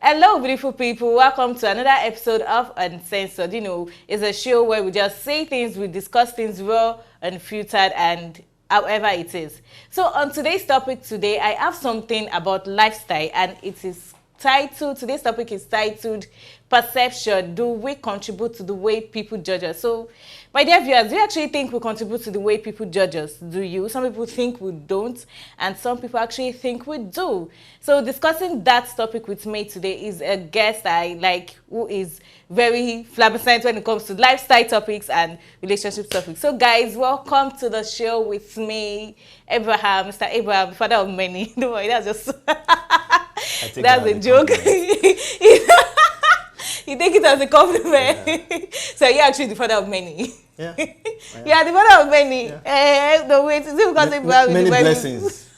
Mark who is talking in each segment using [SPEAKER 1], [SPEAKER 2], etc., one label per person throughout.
[SPEAKER 1] Hello, beautiful people. Welcome to another episode of Uncensored. You know, it's a show where we just say things, we discuss things raw, unfiltered, and however it is. So on today's topic today, I have something about lifestyle, and today's topic is titled Perception. Do we contribute to the way people judge us? So, my dear viewers, do you actually think we contribute to the way people judge us? Do you? Some people think we don't, and some people actually think we do. So, discussing that topic with me today is a guest I like, who is very flabbergasted when it comes to lifestyle topics and relationship topics. So, guys, welcome to the show with me, Abraham, Mr. Abraham, father of many. Don't worry, that's just that's a joke. You take it as a compliment. Yeah. So you're actually the father of many. Yeah. You are the father of many. Yeah. No, wait, is it because Abraham
[SPEAKER 2] many blessings.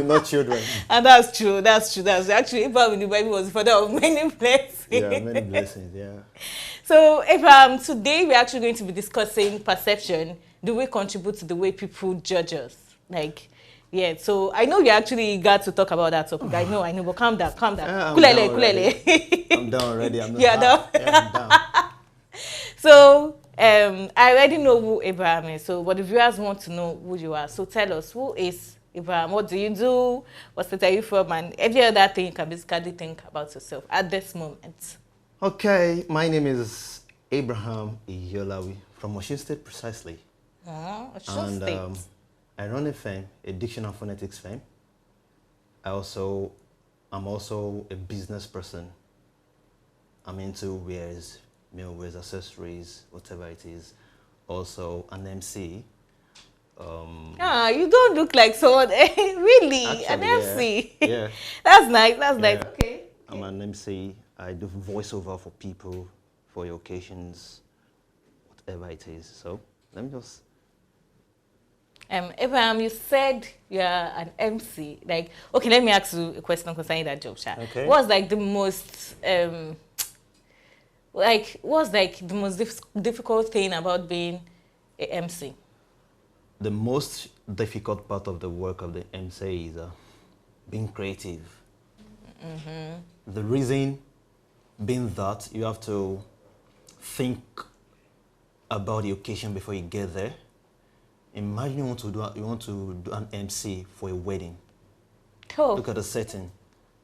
[SPEAKER 2] Not children.
[SPEAKER 1] And that's true. That's actually Abraham in the Bible was the father of many blessings.
[SPEAKER 2] Yeah, many blessings, yeah.
[SPEAKER 1] So Abraham, today we're actually going to be discussing perception. Do we contribute to the way people judge us? Yeah, so I know you're actually eager to talk about that topic. I know, but calm down.
[SPEAKER 2] Kulele. I'm down already. I'm down. So,
[SPEAKER 1] I already know who Abraham is. So, but the viewers want to know who you are. So, tell us, who is Abraham? What do you do? What state are you from? And every other thing you can basically think about yourself at this moment.
[SPEAKER 2] Okay, my name is Abraham Iyolawi from Osun State, precisely.
[SPEAKER 1] Osun State.
[SPEAKER 2] I run a firm, a dictionary phonetics firm. I'm also a business person. I'm into wares, male wares, accessories, whatever it is. Also an MC.
[SPEAKER 1] You don't look like someone. Really?
[SPEAKER 2] Actually,
[SPEAKER 1] an MC?
[SPEAKER 2] Yeah.
[SPEAKER 1] That's nice. Nice. Okay.
[SPEAKER 2] I'm an MC. I do voiceover for people, for your occasions, whatever it is. So let me just.
[SPEAKER 1] Abraham, you said you're an MC. Okay, let me ask you a question concerning that job, Sha.
[SPEAKER 2] Okay.
[SPEAKER 1] What's the most difficult thing about being an MC?
[SPEAKER 2] The most difficult part of the work of the MC is being creative. The reason being that you have to think about the occasion before you get there. Imagine you want to do an MC for a wedding.
[SPEAKER 1] Cool.
[SPEAKER 2] Look at the setting.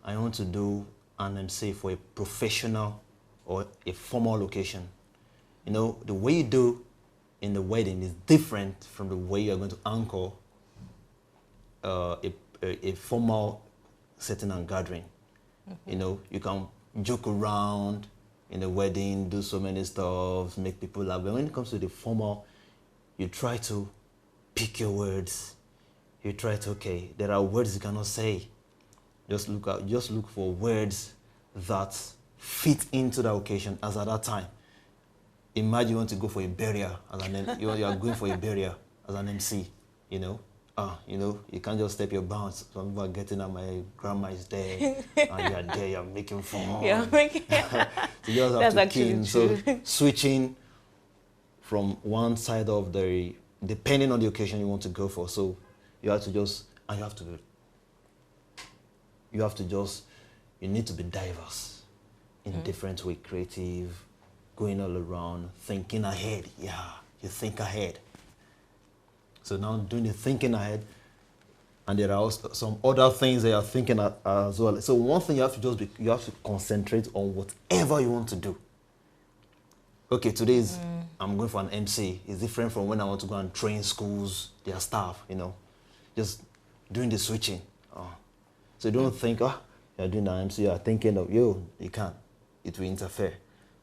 [SPEAKER 2] I want to do an MC for a professional or a formal occasion. You know, the way you do in the wedding is different from the way you're going to anchor a formal setting and gathering. You know, you can joke around in the wedding, do so many stuff, make people laugh. But when it comes to the formal, you try to pick your words. You try to, there are words you cannot say. Just look for words that fit into the occasion as at that time. Imagine you want to go for a burial as you are going for a burial as an MC, you know. You can't just step your bounds. Some people are getting at my grandma is there and you're there, you're making fun.
[SPEAKER 1] Yeah, making
[SPEAKER 2] so you just have to keen. So switching from one side of depending on the occasion you want to go for. So you need to be diverse in different way, creative, going all around, thinking ahead. Yeah, you think ahead. So now doing the thinking ahead, and there are also some other things that you're thinking as well. So one thing you have to concentrate on whatever you want to do. Okay, today I'm going for an MC. It's different from when I want to go and train schools, their staff, you know. Just doing the switching. So don't think, you're doing an MC, you're thinking of, you can't. It will interfere.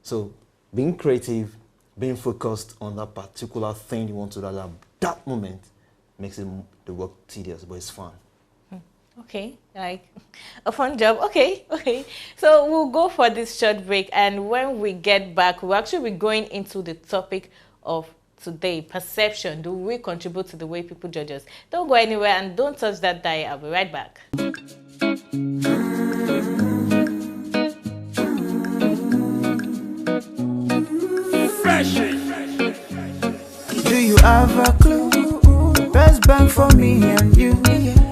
[SPEAKER 2] So being creative, being focused on that particular thing you want to do at that moment makes the work tedious, but it's fun.
[SPEAKER 1] Okay, like a fun job. Okay. So we'll go for this short break, and when we get back, we'll actually be going into the topic of today, perception. Do we contribute to the way people judge us? Don't go anywhere and don't touch that dial. I'll be right back.
[SPEAKER 3] Fresh. Do you have a clue? Best bank for me and you,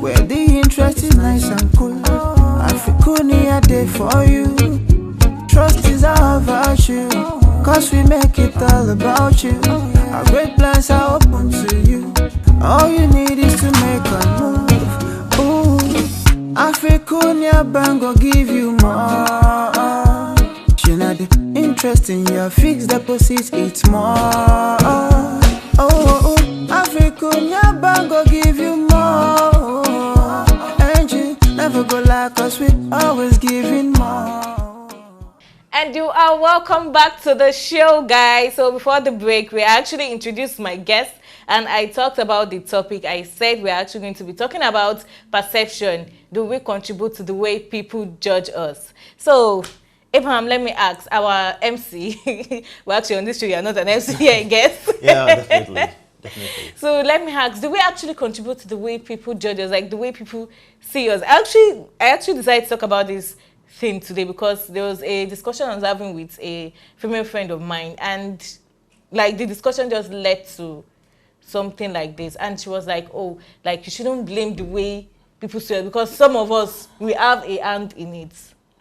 [SPEAKER 3] where the interest is nice and cool. AFRICUNIA day for you. you, cause we make it all about you. Our great plans are open to you. All you need is to make a move. Ooh, AFRICUNIA bank go give you more. You know the interest in your fixed deposits, it's more. Oh, AFRICUNIA bank go give you more. And you never go like us, we always giving more.
[SPEAKER 1] And you are welcome back to the show, guys. So before the break, we actually introduced my guest and I talked about the topic. I said we're actually going to be talking about perception. Do we contribute to the way people judge us? So, Abraham, let me ask our MC. We're actually on this show, you're not an MC here, I guess.
[SPEAKER 2] Yeah, definitely. Definitely.
[SPEAKER 1] So let me ask, do we actually contribute to the way people judge us, like the way people see us? I actually decided to talk about this thing today because there was a discussion I was having with a female friend of mine, and like the discussion just led to something like this, and she was like, oh, like you shouldn't blame the way people see us because some of us, we have a hand in it.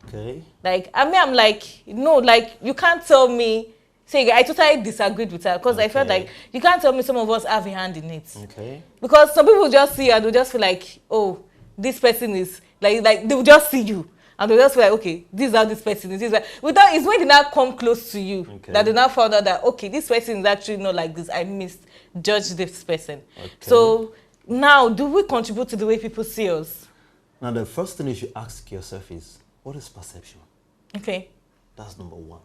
[SPEAKER 2] Okay.
[SPEAKER 1] Like, I mean, I'm like, no, like you can't tell me. Say, I totally disagreed with her because I felt like you can't tell me some of us have a hand in it.
[SPEAKER 2] Okay.
[SPEAKER 1] Because some people just see you and they'll just feel like, oh, this person is like they will just see you and they'll just feel like, okay, this is how this person is. This is without, it's when they now come close to you that they now found out that, okay, this person is actually not like this. I misjudge this person. Okay. So now, do we contribute to the way people see us?
[SPEAKER 2] Now, the first thing you should ask yourself is, what is perception?
[SPEAKER 1] Okay.
[SPEAKER 2] That's number one.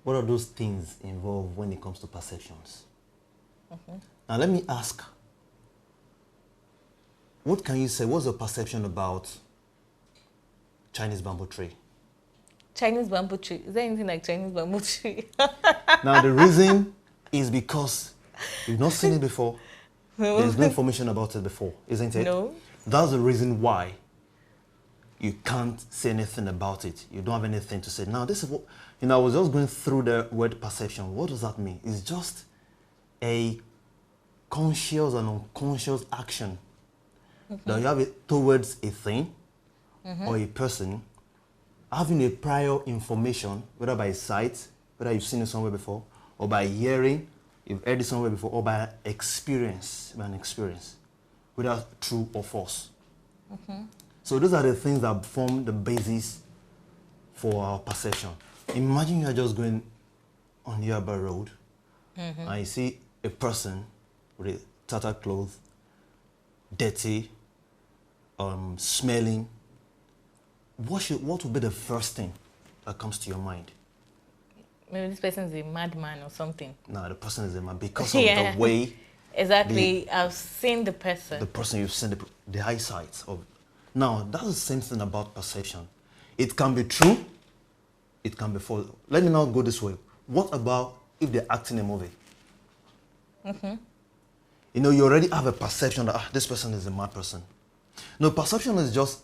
[SPEAKER 2] What are those things involved when it comes to perceptions? Now let me ask, what can you say, what's your perception about Chinese bamboo tree?
[SPEAKER 1] Chinese bamboo tree? Is there anything like Chinese bamboo tree?
[SPEAKER 2] Now the reason is because you've not seen it before.
[SPEAKER 1] No.
[SPEAKER 2] There's no information about it before, isn't it?
[SPEAKER 1] No.
[SPEAKER 2] That's the reason why you can't say anything about it. You don't have anything to say. Now, this is what, I was just going through the word perception. What does that mean? It's just a conscious and unconscious action that you have it towards a thing or a person, having a prior information, whether by sight, whether you've seen it somewhere before, or by hearing, you've heard it somewhere before, or by experience, whether true or false. So those are the things that form the basis for our perception. Imagine you're just going on Yaba Road and you see a person with a tattered clothes, dirty, smelling. What would be the first thing that comes to your mind?
[SPEAKER 1] Maybe this person is a madman or something.
[SPEAKER 2] No, the person is a man because of the way.
[SPEAKER 1] Exactly, I've seen the person.
[SPEAKER 2] The person you've seen, the eyesight of. Now, that's the same thing about perception. It can be true, it can be false. Let me now go this way. What about if they're acting a movie? You already have a perception that this person is a mad person. No, perception is just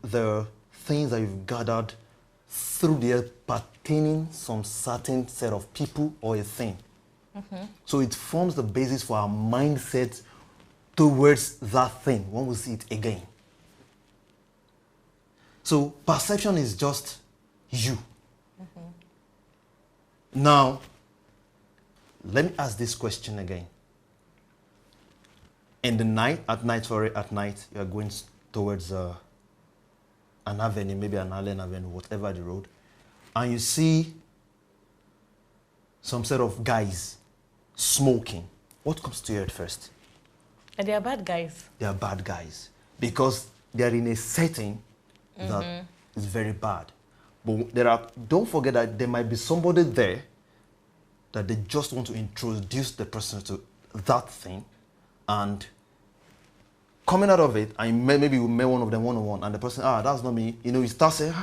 [SPEAKER 2] the things that you've gathered through the pertaining some certain set of people or a thing. So it forms the basis for our mindset towards that thing when we see it again. So perception is just you. Now, let me ask this question again. In the night, at night, you are going towards an avenue, maybe an island avenue, whatever the road, and you see some set of guys smoking. What comes to your head first?
[SPEAKER 1] And they are bad guys.
[SPEAKER 2] They are bad guys because they are in a setting that is very bad. But don't forget that there might be somebody there that they just want to introduce the person to that thing, and coming out of it, maybe you met one of them one-on-one, and the person, that's not me. You start saying,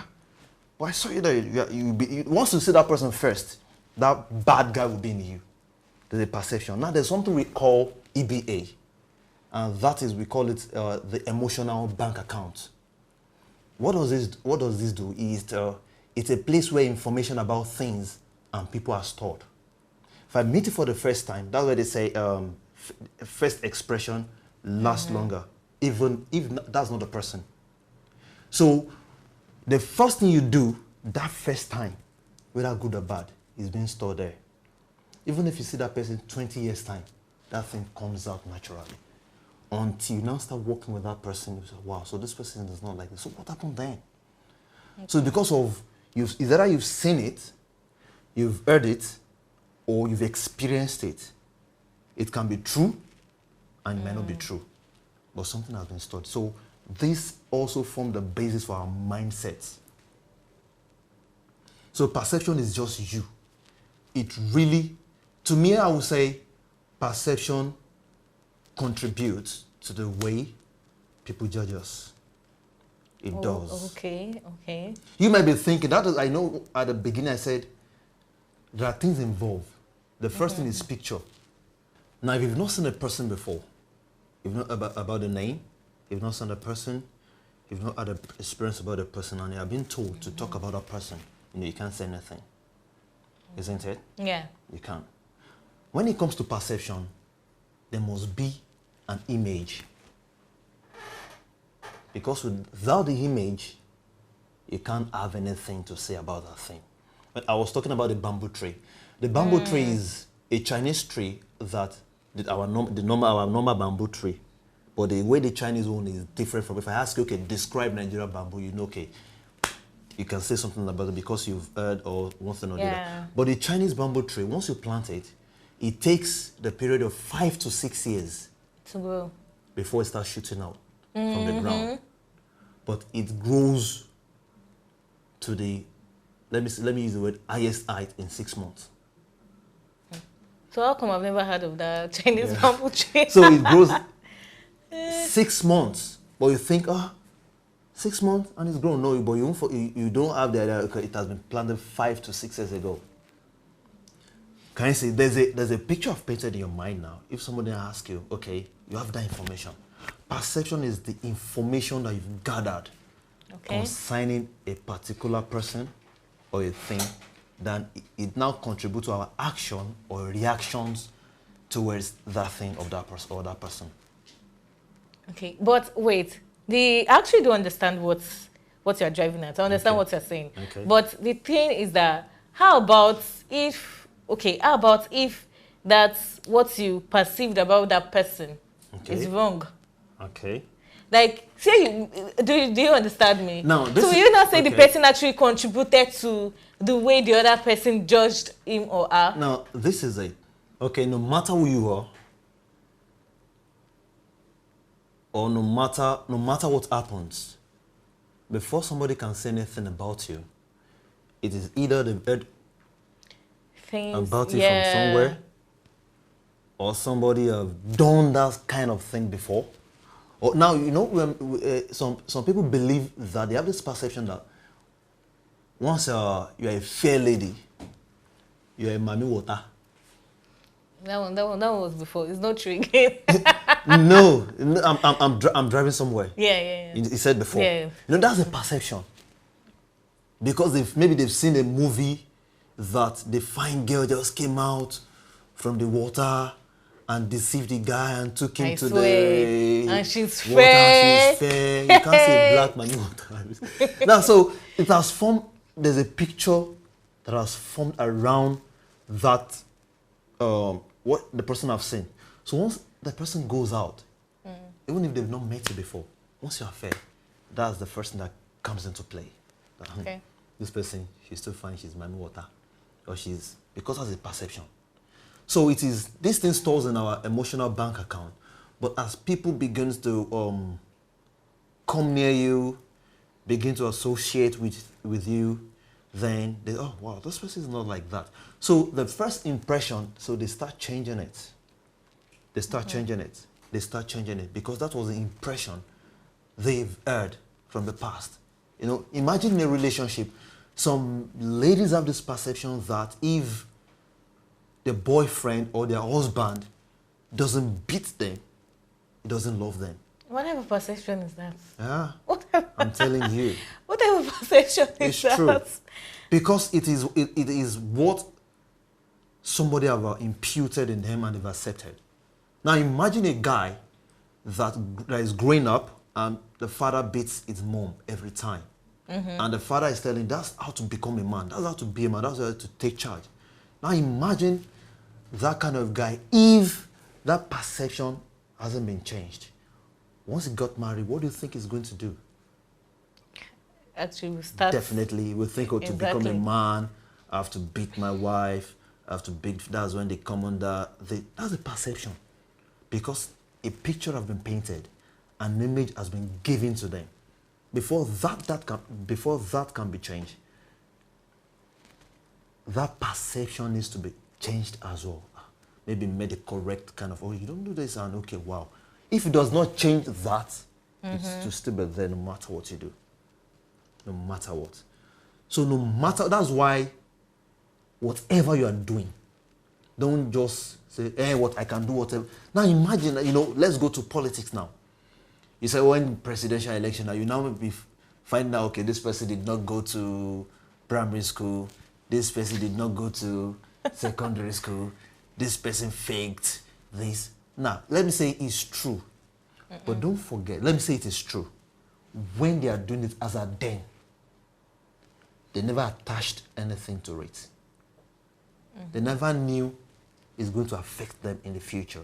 [SPEAKER 2] well, I saw you there. Once you see that person first, that bad guy will be in you. There's a perception. Now, there's something we call EBA, and that is, we call it the emotional bank account. What does this do? It's a place where information about things and people are stored. If I meet you for the first time, that's why they say first expression lasts longer, even if that's not the person. So the first thing you do that first time, whether good or bad, is being stored there. Even if you see that person 20 years time, that thing comes out naturally. Until you now start working with that person, you say, wow, so this person is not like this. So what happened then? Okay. So because of, either you've seen it, you've heard it, or you've experienced it. It can be true, and it may not be true. But something has been stored. So this also forms the basis for our mindsets. So perception is just you. It really, to me, I would say perception contributes to the way people judge us. It does.
[SPEAKER 1] Okay.
[SPEAKER 2] You might be thinking, that is, I know at the beginning I said, there are things involved. The first thing is picture. Now, if you've not seen a person before, you've not about the name, you've not seen a person, you've not had an experience about a person, and you have been told to talk about that person, you can't say anything. Isn't it?
[SPEAKER 1] Yeah.
[SPEAKER 2] You can't. When it comes to perception, there must be an image. Because without the image, you can't have anything to say about that thing. But I was talking about the bamboo tree. The bamboo tree is a Chinese tree that our normal bamboo tree. But the way the Chinese one is different from, if I ask you, okay, describe Nigerian bamboo, you know, okay, you can say something about it because you've heard or one thing or the other. But the Chinese bamboo tree, once you plant it, it takes the period of 5 to 6 years
[SPEAKER 1] to grow
[SPEAKER 2] before it starts shooting out from the ground. But it grows to the, let me use the word, highest height in 6 months.
[SPEAKER 1] So how come I've never heard of that Chinese bamboo tree?
[SPEAKER 2] So it grows 6 months, but you think, 6 months and it's grown. No, but you don't have the idea, okay, it has been planted 5 to 6 years ago. Can you see, there's a picture I've painted in your mind now. If somebody asks you, okay, you have that information. Perception is the information that you've gathered concerning a particular person or a thing, then it now contributes to our action or reactions towards that thing of that person or that person. Okay,
[SPEAKER 1] but wait, I actually do understand what you're driving at. I understand what you're saying. Okay. But the thing is that, how about if that's what you perceived about that person is wrong?
[SPEAKER 2] Okay.
[SPEAKER 1] Like, say, do you understand me?
[SPEAKER 2] No.
[SPEAKER 1] So you not say the person actually contributed to the way the other person judged him or her?
[SPEAKER 2] Now, this is it. Okay, no matter who you are, or no matter what happens, before somebody can say anything about you, it is either they've heard about it from somewhere, or somebody have done that kind of thing before. Or now, you know, some people believe that they have this perception that once you're a fair lady, you're a mami water.
[SPEAKER 1] That one was before. It's not true again.
[SPEAKER 2] No, I'm driving somewhere.
[SPEAKER 1] Yeah.
[SPEAKER 2] He said before.
[SPEAKER 1] Yeah.
[SPEAKER 2] You know, that's a perception. Because maybe they've seen a movie that the fine girl just came out from the water and deceived the guy and took him to the
[SPEAKER 1] and she's
[SPEAKER 2] water.
[SPEAKER 1] fair.
[SPEAKER 2] She's fair. You can't say black man water. Now, so it has formed. There's a picture that has formed around that. What the person have seen. So once the person goes out, even if they've not met you before, once you're fair, that's the first thing that comes into play. Okay. This person, she's still fine, she's mami water. Or because that's a perception. So it is, this thing stores in our emotional bank account. But as people begin to come near you, begin to associate with you, then they, oh wow, this person is not like that. So the first impression, so they start changing it. They start changing it because that was the impression they've heard from the past. You know, imagine a relationship. Some ladies have this perception that if their boyfriend or their husband doesn't beat them, he doesn't love them.
[SPEAKER 1] What type of perception is that?
[SPEAKER 2] Yeah, I'm telling you.
[SPEAKER 1] What type of perception is that? It's true.
[SPEAKER 2] Because it is what somebody have imputed in them and they've accepted. Now imagine a guy that is growing up and the father beats his mom every time. And the father is telling, that's how to become a man. That's how to be a man. That's how to take charge. Now imagine that kind of guy, if that perception hasn't been changed. Once he got married, what do you think he's going to do?
[SPEAKER 1] Actually, we start.
[SPEAKER 2] Definitely, we think, oh, to become a man, I have to beat my wife, I have to beat, that's when they come under, that's a perception. Because a picture has been painted, an image has been given to them. Before that can be changed, that perception needs to be changed as well. Maybe made a correct kind of, oh, you don't do this, and okay, wow. If it does not change that, it's to still be there no matter what you do. No matter what. So no matter, that's why whatever you are doing, don't just say, hey, what I can do, whatever. Now imagine, let's go to politics now. You say, when presidential election, now you now be find out, okay, this person did not go to primary school, this person did not go to secondary school, this person faked this. Now, let me say it's true. But don't forget, let me say it is true. When they are doing it as a den, they never attached anything to it. They never knew it's going to affect them in the future.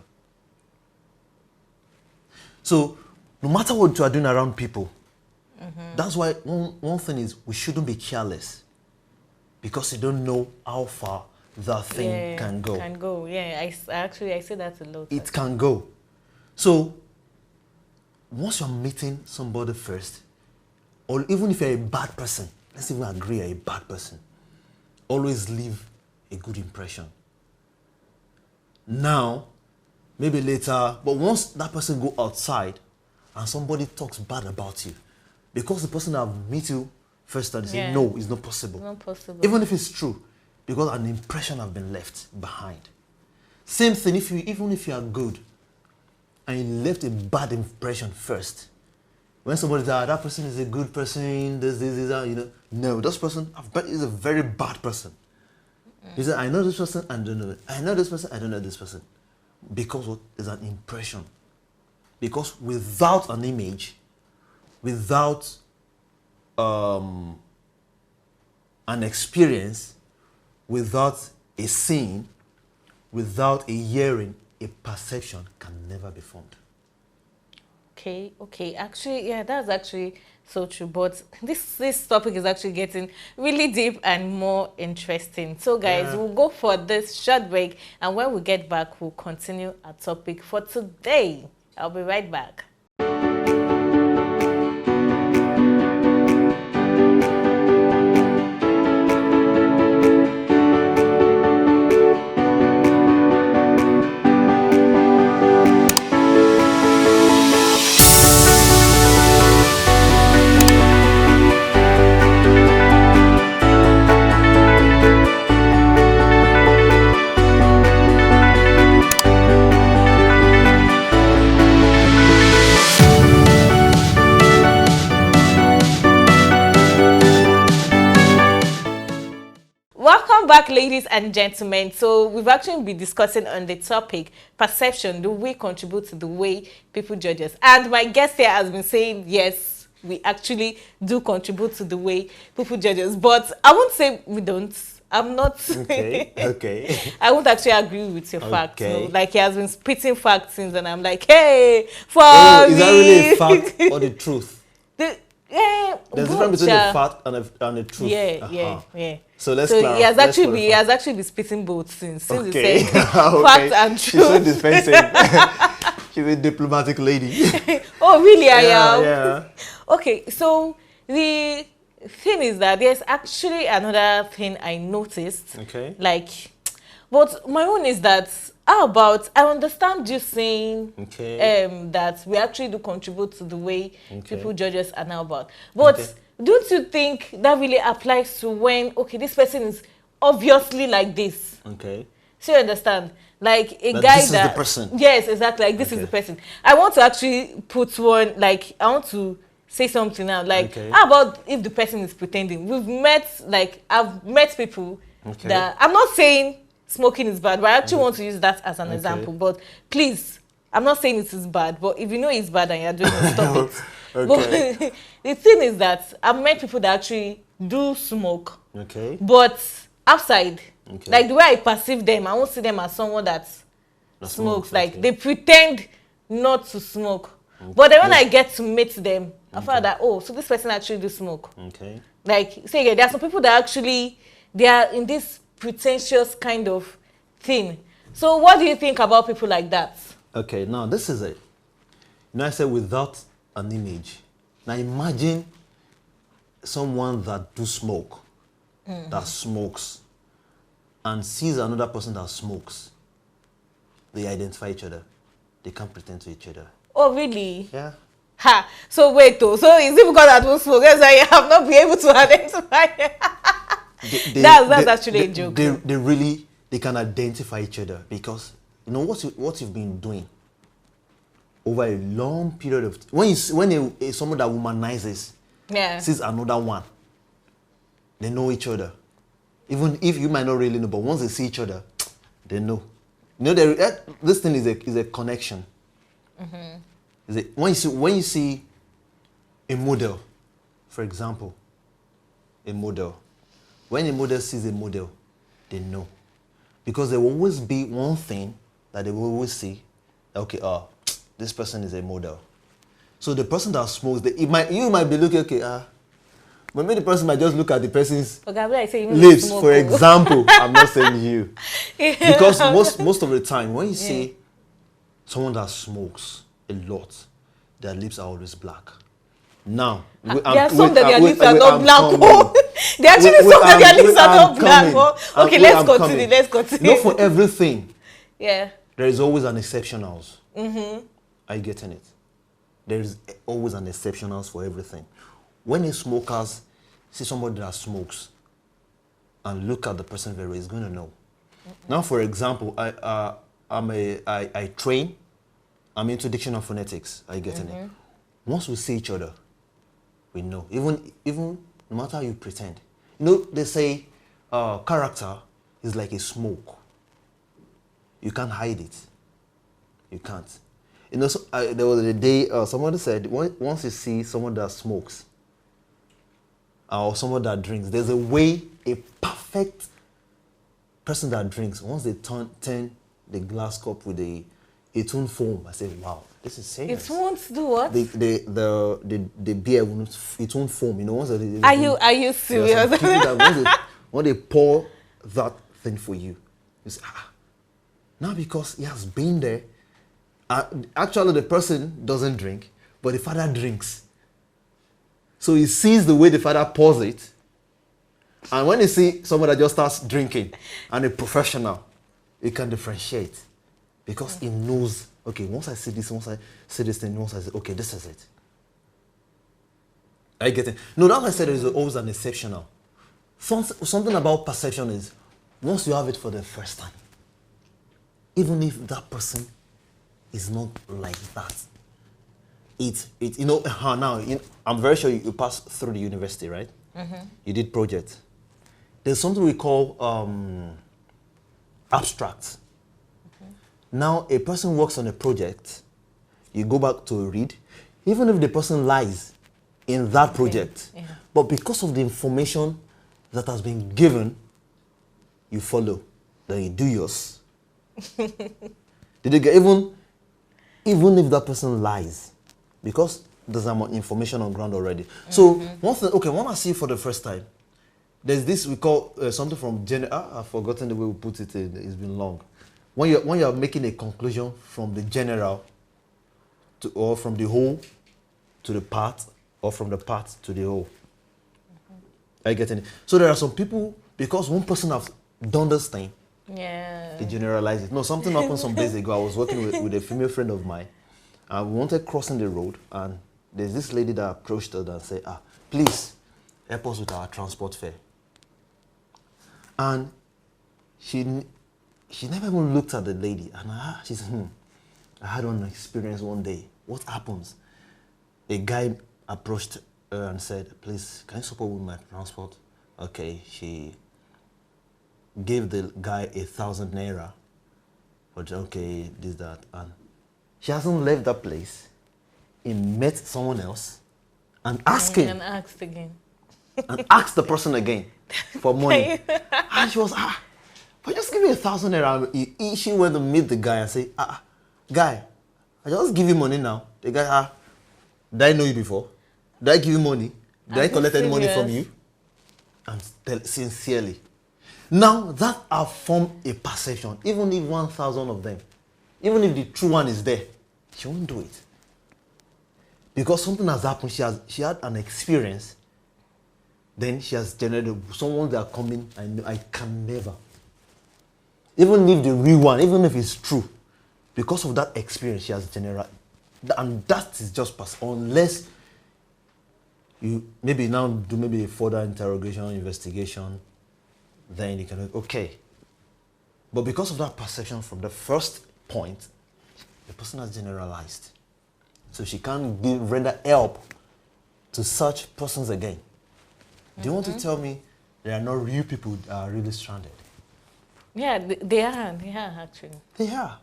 [SPEAKER 2] So, no matter what you are doing around people, that's why one thing is we shouldn't be careless. Because you don't know how far that thing can go.
[SPEAKER 1] Can go, yeah. I say that a lot.
[SPEAKER 2] It can go. So, once you're meeting somebody first, or even if you're a bad person, let's even agree you're a bad person, always leave a good impression. Now, maybe later, but once that person go outside and somebody talks bad about you, because the person that meet you first time, they say, no, it's not possible.
[SPEAKER 1] Not possible.
[SPEAKER 2] Even if it's true, because an impression has been left behind. Same thing, even if you are good, and you left a bad impression first. When somebody says, that person is a good person, this, that, no, this person is a very bad person. You say, I know this person, I don't know it. I know this person, I don't know this person. Because what is an impression? Because without an image, without an experience, without a scene, without a hearing, a perception can never be formed.
[SPEAKER 1] Okay. Actually, yeah, that's actually so true. But this topic is actually getting really deep and more interesting. So, guys, we'll go for this short break. And when we get back, we'll continue our topic for today. I'll be right back. Back, ladies and gentlemen. So we've actually been discussing on the topic perception. Do we contribute to the way people judge us? And my guest here has been saying yes, we actually do contribute to the way people judge us. But I won't say we don't. I'm not.
[SPEAKER 2] Okay.
[SPEAKER 1] I won't actually agree with your facts.
[SPEAKER 2] Okay.
[SPEAKER 1] No? Like he has been spitting facts since, and I'm like, hey, for
[SPEAKER 2] is
[SPEAKER 1] me.
[SPEAKER 2] that really a fact or the truth?
[SPEAKER 1] There's
[SPEAKER 2] a difference between a fact and a truth.
[SPEAKER 1] Yeah.
[SPEAKER 2] So let's
[SPEAKER 1] So
[SPEAKER 2] clarify.
[SPEAKER 1] he has actually been spitting both since he
[SPEAKER 2] Okay.
[SPEAKER 1] said fact and truth.
[SPEAKER 2] She's so defensive. She's a diplomatic lady.
[SPEAKER 1] Oh, really? I am.
[SPEAKER 2] Yeah.
[SPEAKER 1] Okay, so the thing is that there's actually another thing I noticed.
[SPEAKER 2] Okay.
[SPEAKER 1] But my own is that, how about, I understand you saying that we actually do contribute to the way people judge us and how about. But don't you think that really applies to when, this person is obviously like this?
[SPEAKER 2] Okay.
[SPEAKER 1] So you understand? Like a
[SPEAKER 2] but
[SPEAKER 1] guy
[SPEAKER 2] this is the person.
[SPEAKER 1] Yes, exactly. Like this is the person. I want to actually put one, I want to say something now. How about if the person is pretending? I've met people that, I'm not saying smoking is bad, but I actually want to use that as an example. But please, I'm not saying it is bad, but if you know it's bad and you're doing it, stop it. But the thing is that I've met people that actually do smoke.
[SPEAKER 2] Okay.
[SPEAKER 1] But outside,
[SPEAKER 2] Okay.
[SPEAKER 1] Like the way I perceive them, I won't see them as someone that smokes. Like
[SPEAKER 2] okay.
[SPEAKER 1] they pretend not to smoke.
[SPEAKER 2] Okay.
[SPEAKER 1] But then when I get to meet them, I find that, oh, so this person actually do smoke.
[SPEAKER 2] Okay.
[SPEAKER 1] Like, say again, there are some people that actually, they are in this pretentious kind of thing. So what do you think about people like that?
[SPEAKER 2] Okay, now this is it. You know, I said without an image. Now imagine someone that do smoke, that smokes, and sees another person that smokes. They identify each other. They can't pretend to each other.
[SPEAKER 1] Oh, really?
[SPEAKER 2] Yeah.
[SPEAKER 1] Ha! So wait, though. So is it because I don't smoke? That's why you have not been able to identify? That's actually a joke.
[SPEAKER 2] They really, they can identify each other because, you know, what you've been doing over a long period of when someone that womanizes sees another one, they know each other. Even if you might not really know, but once they see each other, they know. You know, this thing is a connection. Is it when you see a model, for example, a model. When a model sees a model, they know, because there will always be one thing that they will always see. Okay, this person is a model. So the person that smokes, you might be looking, okay, but maybe the person might just look at the person's lips, for example. I'm not saying you. Because most of the time, when you see someone that smokes a lot, their lips are always black. Now,
[SPEAKER 1] there are some that their lips are not black. There are actually some that their lips are not black. Okay, let's continue.
[SPEAKER 2] Not for everything.
[SPEAKER 1] Yeah.
[SPEAKER 2] There is always an exceptionals. Are you getting it? There is always an exceptionals for everything. When a smokers see somebody that smokes and look at the person very well, he's going to know. Now, for example, I train. I'm into dictionary phonetics. Are you getting it? Once we see each other, we know. Even no matter how you pretend. You know, they say character is like a smoke. You can't hide it. You can't. You know, so, there was a day somebody said, once you see someone that smokes or someone that drinks, there's a way a perfect person that drinks, once they turn the glass cup with a won't foam. I say, wow, this is serious.
[SPEAKER 1] It won't do what?
[SPEAKER 2] The beer it won't foam. You know, once
[SPEAKER 1] are you serious?
[SPEAKER 2] When they pour that thing for you, you say, now because he has been there. Actually, the person doesn't drink, but the father drinks. So he sees the way the father pours it, and when he see someone that just starts drinking and a professional, he can differentiate. Because he knows, okay, once I see this, once I see this thing, once I say, okay, this is it. I get it. No, that's why I said there is always an exceptional. Something about perception is, once you have it for the first time, even if that person is not like that, you know, now, I'm very sure you passed through the university, right? You did project. There's something we call abstract. Now, a person works on a project, you go back to read, even if the person lies in that project, but because of the information that has been given, you follow, then you do yours. Did you get, even if that person lies, because there's information on ground already. So, when I see you for the first time, there's this we call something from I've forgotten the way we put it, it's been long. When you're making a conclusion from the general or from the whole to the part, or from the part to the whole. I get it. So there are some people, because one person has done this thing, they generalize it. No, something happened some days ago. I was working with a female friend of mine, and we wanted crossing the road, and there's this lady that approached her and said, please help us with our transport fare. And she never even looked at the lady, and she said, I had one experience one day. What happens? A guy approached her and said, please, can you support with my transport? Okay, she gave the guy 1,000 naira. But okay, this, that, and she hasn't left that place. He met someone else and asked him.
[SPEAKER 1] And asked again.
[SPEAKER 2] And asked the person again for money. And she was, But just give me 1,000 naira. She went to meet the guy and say, guy, I just give you money now. The guy, did I know you before? Did I give you money? Did I collect any money from you? And tell sincerely. Now that have formed a perception, even if 1,000 of them, even if the true one is there, she won't do it. Because something has happened, she had an experience, then she has generated someone that are coming, I can never. Even if the real one, even if it's true, because of that experience she has generated, and that is just past, unless you maybe now do maybe a further interrogation, investigation, then you can, okay. But because of that perception from the first point, the person has generalized. So she can't render help to such persons again. Do you want to tell me there are no real people that are really stranded?
[SPEAKER 1] Yeah, they are actually.
[SPEAKER 2] They are.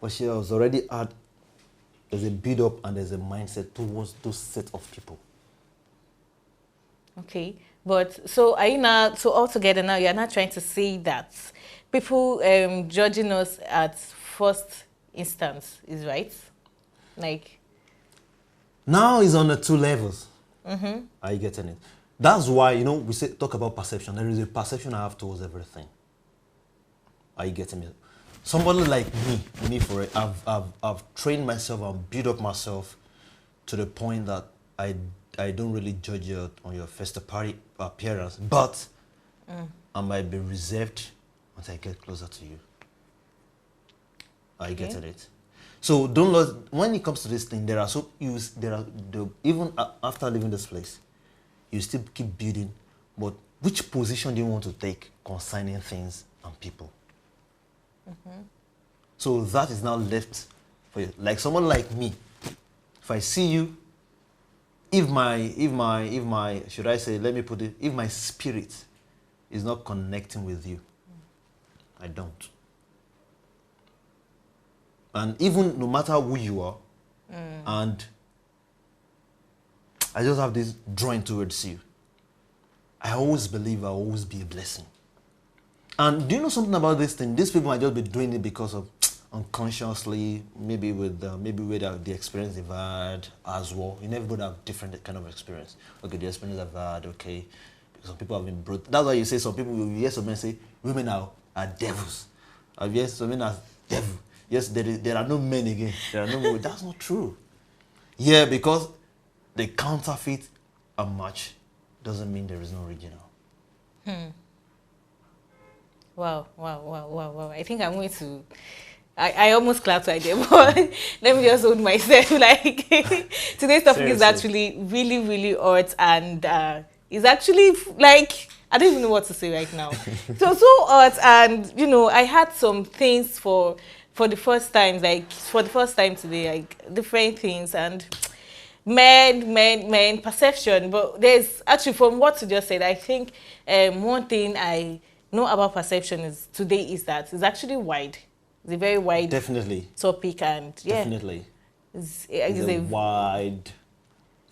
[SPEAKER 2] But she has already had, there's a build up and there's a mindset towards those set of people.
[SPEAKER 1] Okay, but so are you now, so altogether now you're not trying to say that people judging us at first instance is right? Like,
[SPEAKER 2] now it's on the two levels. Are you getting it? That's why, we talk about perception. There is a perception I have towards everything. Are you getting it? Somebody like me for it, I've trained myself and built up myself to the point that I don't really judge you on your first appearance, but I might be reserved once I get closer to you. Are you getting it? So don't lose. When it comes to this thing, even after leaving this place, you still keep building. But which position do you want to take concerning things and people? So that is now left for you. Like someone like me, if I see you, if my should I say, let me put it, if my spirit is not connecting with you, I don't. And even no matter who you are, and I just have this drawing towards you, I always believe I'll always be a blessing. And do you know something about this thing? These people might just be doing it because of unconsciously, maybe with the experience they've had as well. Everybody have different kind of experience. Okay, the experience I've had, okay. Some people have been brought. That's why you say some people, you hear some men say, women are devils. Yes, some men are devils. Yes, there are no men again. There are no more. That's not true. Yeah, because the counterfeit a match doesn't mean there is no original.
[SPEAKER 1] Wow. I think I'm going to... I almost clapped right there, but let me just hold myself. Like, today's topic is actually really, really hot, and it's actually, like, I don't even know what to say right now. So hot, and, I had some things for the first time, today, like, different things, and men, perception. But there's actually, from what you just said, I think one thing I know about perception is that it's actually wide. It's a very wide topic, and
[SPEAKER 2] definitely it's a wide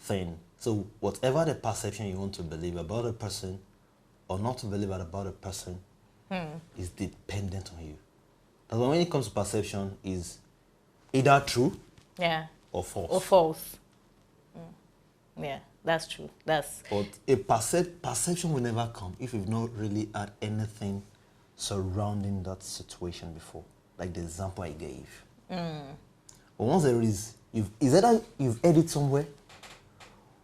[SPEAKER 2] thing. So whatever the perception you want to believe about a person or not to believe about a person is dependent on you. That's why when it comes to perception, is either true or false.
[SPEAKER 1] Yeah, that's true. But
[SPEAKER 2] a perception will never come if you've not really had anything surrounding that situation before. Like the example I gave. But once there is, is either you've heard it somewhere,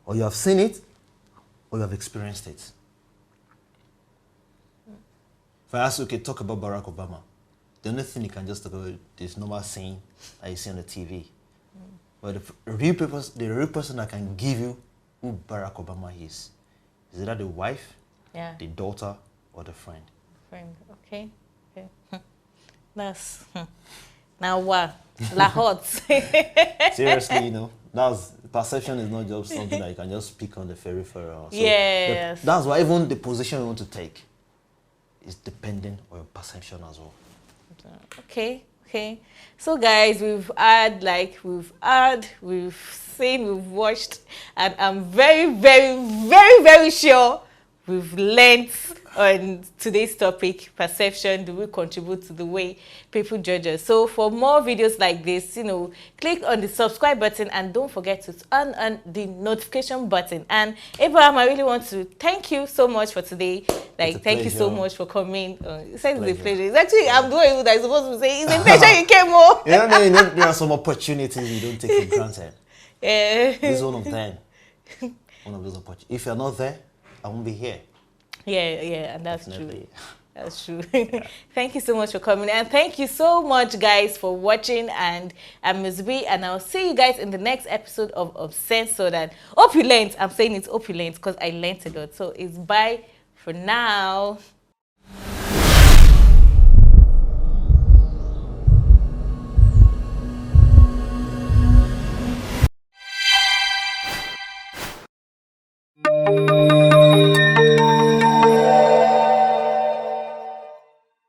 [SPEAKER 2] or you have seen it, or you have experienced it. If I ask you, okay, talk about Barack Obama, the only thing you can just talk about is this normal scene that you see on the TV. But the real person that can give you who Barack Obama is either the wife, the daughter, or the friend.
[SPEAKER 1] Okay. That's now what? La hot.
[SPEAKER 2] Seriously, that's perception is not just something that you can just pick on the peripheral. So
[SPEAKER 1] yes.
[SPEAKER 2] That's why even the position you want to take is dependent on your perception as well.
[SPEAKER 1] Okay. So guys, we've seen, we've watched, and I'm very, very, very, very sure we've learned on today's topic, perception. Do we contribute to the way people judge us? So for more videos like this, you know, click on the subscribe button and don't forget to turn on the notification button. And Abraham, I really want to thank you so much for today. Like, thank you so much for coming. It says it's a pleasure. It's actually, I'm doing what I'm supposed to say. It's a pleasure you came more.
[SPEAKER 2] There are some opportunities you don't take for granted.
[SPEAKER 1] Yeah.
[SPEAKER 2] This is one of them. One of those opportunities. If you're not there, I won't be here.
[SPEAKER 1] Yeah, and that's
[SPEAKER 2] Definitely.
[SPEAKER 1] true. That's true. Thank you so much for coming, and thank you so much, guys, for watching. And I'm Ms. B, and I'll see you guys in the next episode of UNCENSORED. And hope you learned. I'm saying it's hope you learned because I learned a lot. So it's bye for now.